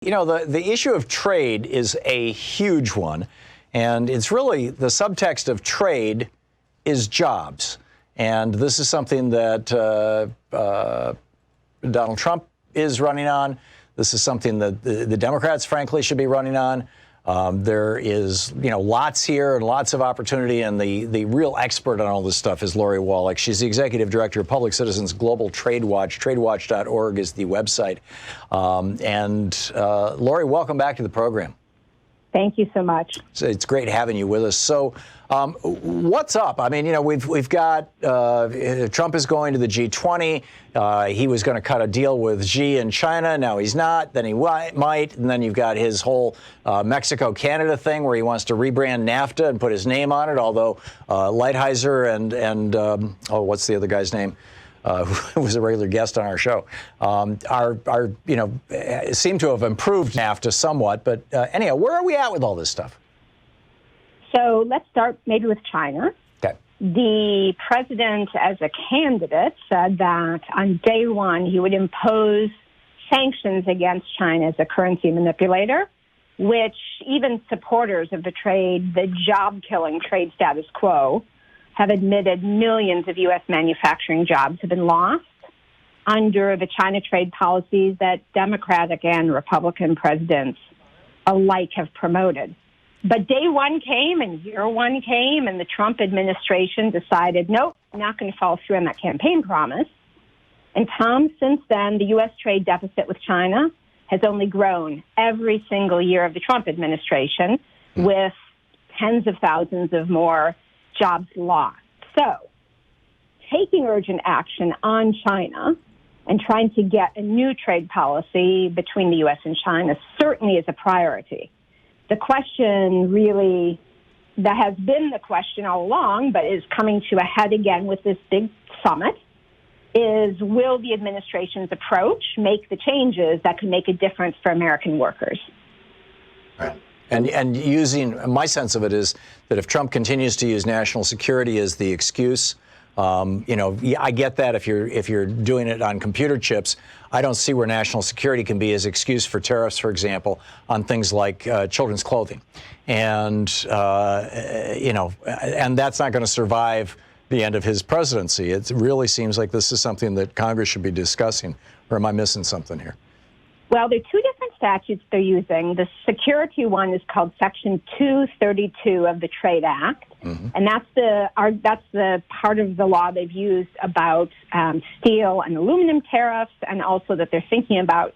You know, the issue of trade is a huge one, and it's really the subtext of trade is jobs. And this is something that Donald Trump is running on. This is something that the Democrats, frankly, should be running on. There is, lots here and lots of opportunity, and the real expert on all this stuff is Lori Wallach. She's the executive director of Public Citizens Global Trade Watch. TradeWatch.org is the website. Lori, welcome back to the program. Thank you so much. It's great having you with us. So, what's up? I mean, we've got Trump is going to the G20. He was going to cut a deal with Xi in China. Now he's not. Then he might. And then you've got his whole Mexico-Canada thing where he wants to rebrand NAFTA and put his name on it. Although Lighthizer and what's the other guy's name? Who was a regular guest on our show, seem to have improved NAFTA somewhat. But anyhow, where are we at with all this stuff? So let's start maybe with China. Okay. The president, as a candidate, said that on day one he would impose sanctions against China as a currency manipulator, which even supporters of the job-killing trade status quo have admitted millions of U.S. manufacturing jobs have been lost under the China trade policies that Democratic and Republican presidents alike have promoted. But day one came and year one came, and the Trump administration decided, nope, not going to follow through on that campaign promise. And Tom, since then, the U.S. trade deficit with China has only grown every single year of the Trump administration, with tens of thousands of more jobs lost. So, taking urgent action on China and trying to get a new trade policy between the U.S. and China certainly is a priority. The question really, that has been the question all along, but is coming to a head again with this big summit, is will the administration's approach make the changes that can make a difference for American workers? Right. And using, my sense of it is that if Trump continues to use national security as the excuse, I get that if you're doing it on computer chips. I don't see where national security can be as excuse for tariffs, for example, on things like children's clothing, and and that's not going to survive the end of his presidency. It really seems like this is something that Congress should be discussing. Or am I missing something here? Well, there are two different statutes they're using. The security one is called Section 232 of the Trade Act, and that's the part of the law they've used about steel and aluminum tariffs, and also that they're thinking about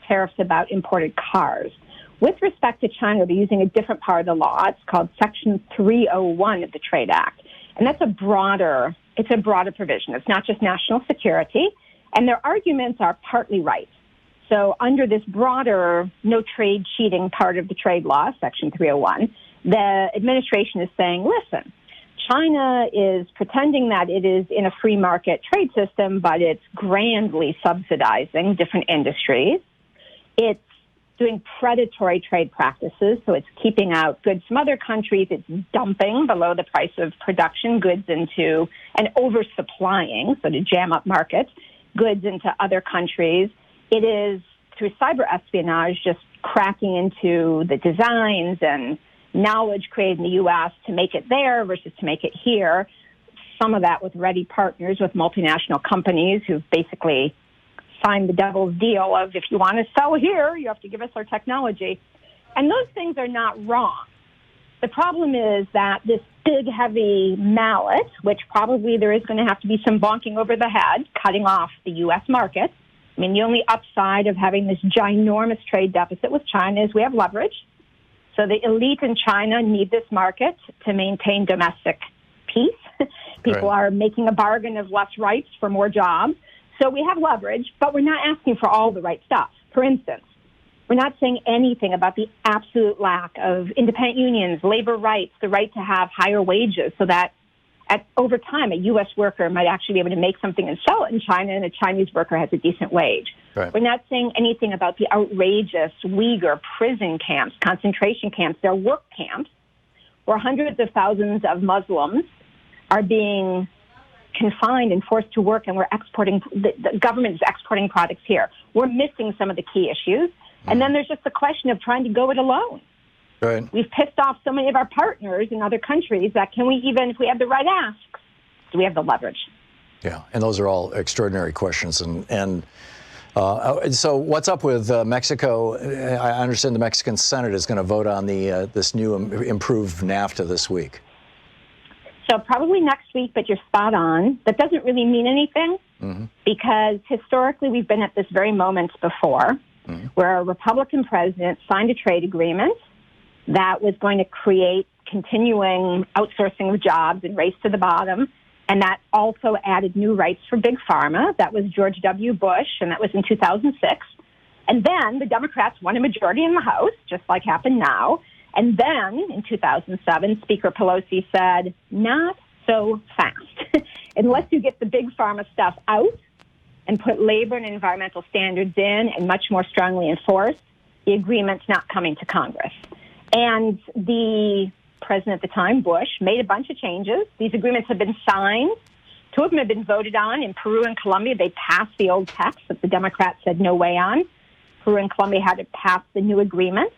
tariffs about imported cars. With respect to China, they're using a different part of the law. It's called Section 301 of the Trade Act, and that's a broader provision. It's not just national security, and their arguments are partly right. So under this broader no trade cheating part of the trade law, Section 301, the administration is saying, listen, China is pretending that it is in a free market trade system, but it's grandly subsidizing different industries. It's doing predatory trade practices, so it's keeping out goods from other countries. It's dumping below the price of production goods into, and oversupplying, so to jam up markets, goods into other countries. It is, through cyber espionage, just cracking into the designs and knowledge created in the U.S. to make it there versus to make it here. Some of that with ready partners, with multinational companies who've basically signed the devil's deal of, if you want to sell here, you have to give us our technology. And those things are not wrong. The problem is that this big, heavy mallet, which probably there is going to have to be some bonking over the head, cutting off the U.S. market. I mean, the only upside of having this ginormous trade deficit with China is we have leverage. So the elite in China need this market to maintain domestic peace. People are making a bargain of less rights for more jobs. So we have leverage, but we're not asking for all the right stuff. For instance, we're not saying anything about the absolute lack of independent unions, labor rights, the right to have higher wages so that over time, a U.S. worker might actually be able to make something and sell it in China, and a Chinese worker has a decent wage. Right. We're not saying anything about the outrageous Uyghur prison camps, concentration camps. They're work camps where hundreds of thousands of Muslims are being confined and forced to work, and we're exporting. The government is exporting products here. We're missing some of the key issues. And then there's just the question of trying to go it alone. Right. We've pissed off so many of our partners in other countries that can we even, if we have the right asks, do we have the leverage? Yeah, and those are all extraordinary questions. So what's up with Mexico? I understand the Mexican Senate is going to vote on this new improved NAFTA this week. So probably next week, but you're spot on. That doesn't really mean anything because historically we've been at this very moment before where a Republican president signed a trade agreement that was going to create continuing outsourcing of jobs and race to the bottom. And that also added new rights for big pharma. That was George W. Bush, and that was in 2006. And then the Democrats won a majority in the House, just like happened now. And then in 2007, Speaker Pelosi said, not so fast. Unless you get the big pharma stuff out and put labor and environmental standards in and much more strongly enforced, the agreement's not coming to Congress. And the president at the time, Bush, made a bunch of changes. These agreements have been signed. 2 of them have been voted on. In Peru and Colombia, they passed the old text that the Democrats said no way on. Peru and Colombia had to pass the new agreement.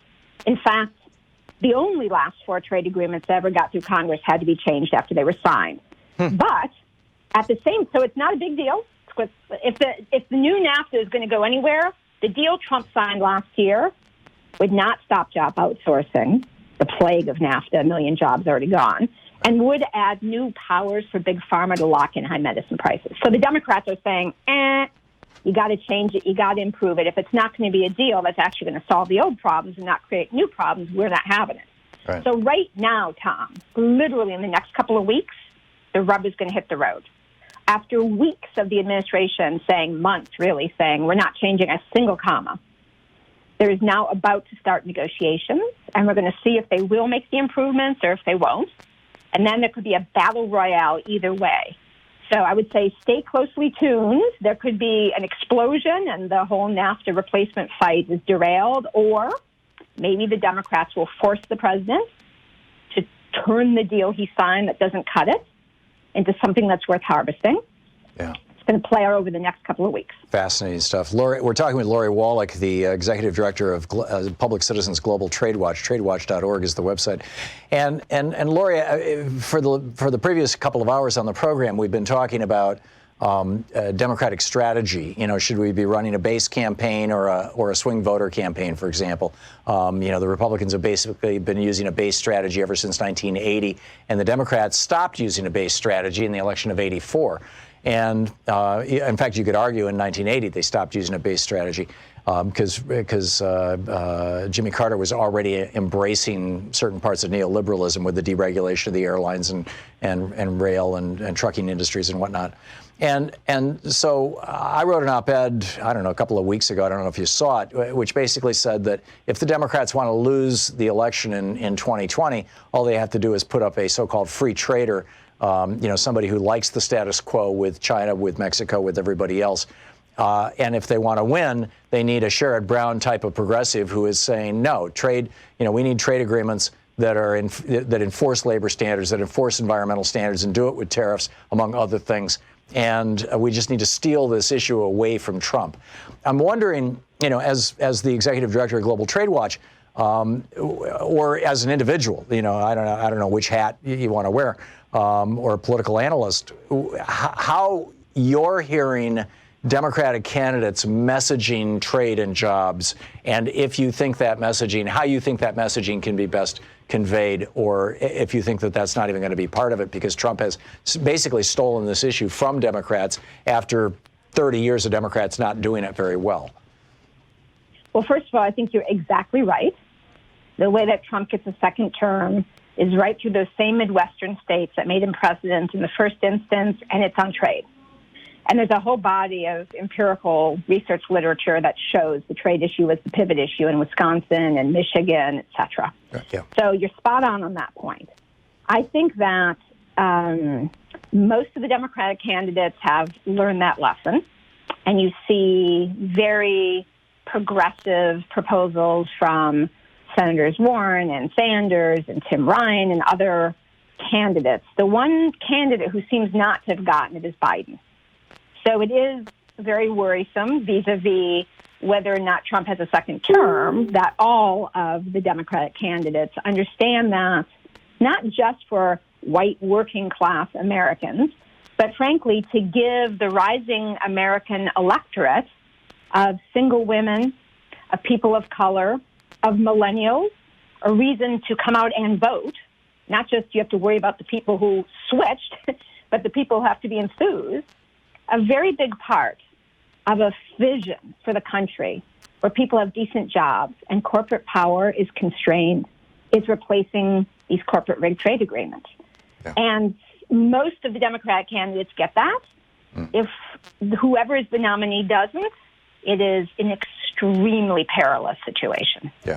In fact, the only last 4 trade agreements that ever got through Congress had to be changed after they were signed. But at the same, so it's not a big deal. If the new NAFTA is going to go anywhere, the deal Trump signed last year would not stop job outsourcing, the plague of NAFTA, 1 million jobs already gone, and would add new powers for big pharma to lock in high medicine prices. So the Democrats are saying, you got to change it, you got to improve it. If it's not going to be a deal that's actually going to solve the old problems and not create new problems, we're not having it. Right. So right now, Tom, literally in the next couple of weeks, the rubber's going to hit the road. After weeks of the administration saying, months really, saying we're not changing a single comma, there is now about to start negotiations, and we're going to see if they will make the improvements or if they won't. And then there could be a battle royale either way. So I would say stay closely tuned. There could be an explosion and the whole NAFTA replacement fight is derailed, or maybe the Democrats will force the president to turn the deal he signed that doesn't cut it into something that's worth harvesting. Yeah. Going to play out over the next couple of weeks. Fascinating stuff. Lori, we're talking with Lori Wallach, the executive director of Public Citizens Global Trade Watch. TradeWatch.org is the website. And Lori, for the previous couple of hours on the program, we've been talking about Democratic strategy. You know, should we be running a base campaign or a swing voter campaign, for example? The Republicans have basically been using a base strategy ever since 1980, and the Democrats stopped using a base strategy in the election of '84. And in fact, you could argue in 1980 they stopped using a base strategy because Jimmy Carter was already embracing certain parts of neoliberalism with the deregulation of the airlines and rail and trucking industries and whatnot. And so I wrote an op-ed, I don't know, a couple of weeks ago, I don't know if you saw it, which basically said that if the Democrats want to lose the election in 2020, all they have to do is put up a so-called free trader, somebody who likes the status quo with China, with Mexico, with everybody else. And if they want to win, they need a Sherrod Brown type of progressive who is saying, no, trade, we need trade agreements that are that enforce labor standards, that enforce environmental standards, and do it with tariffs, among other things. And we just need to steal this issue away from Trump. I'm wondering, as the executive director of Global Trade Watch, or as an individual, I don't know which hat you want to wear, or a political analyst, how you're hearing Democratic candidates messaging trade and jobs, and if you think that messaging, how you think that messaging can be best conveyed, or if you think that that's not even going to be part of it because Trump has basically stolen this issue from Democrats after 30 years of Democrats not doing it very well. Well, first of all, I think you're exactly right. The way that Trump gets a second term is right through those same Midwestern states that made him president in the first instance, and it's on trade. And there's a whole body of empirical research literature that shows the trade issue was the pivot issue in Wisconsin and Michigan, et cetera. Yeah. So you're spot on that point. I think that most of the Democratic candidates have learned that lesson, and you see very progressive proposals from Senators Warren and Sanders and Tim Ryan and other candidates. The one candidate who seems not to have gotten it is Biden. So it is very worrisome vis-a-vis whether or not Trump has a second term, that all of the Democratic candidates understand that not just for white working class Americans, but frankly, to give the rising American electorate of single women, of people of color, of millennials, a reason to come out and vote. Not just you have to worry about the people who switched, but the people who have to be enthused. A very big part of a vision for the country where people have decent jobs and corporate power is constrained is replacing these corporate rigged trade agreements. Yeah. And most of the Democratic candidates get that. If whoever is the nominee doesn't, it is an extremely perilous situation. Yeah.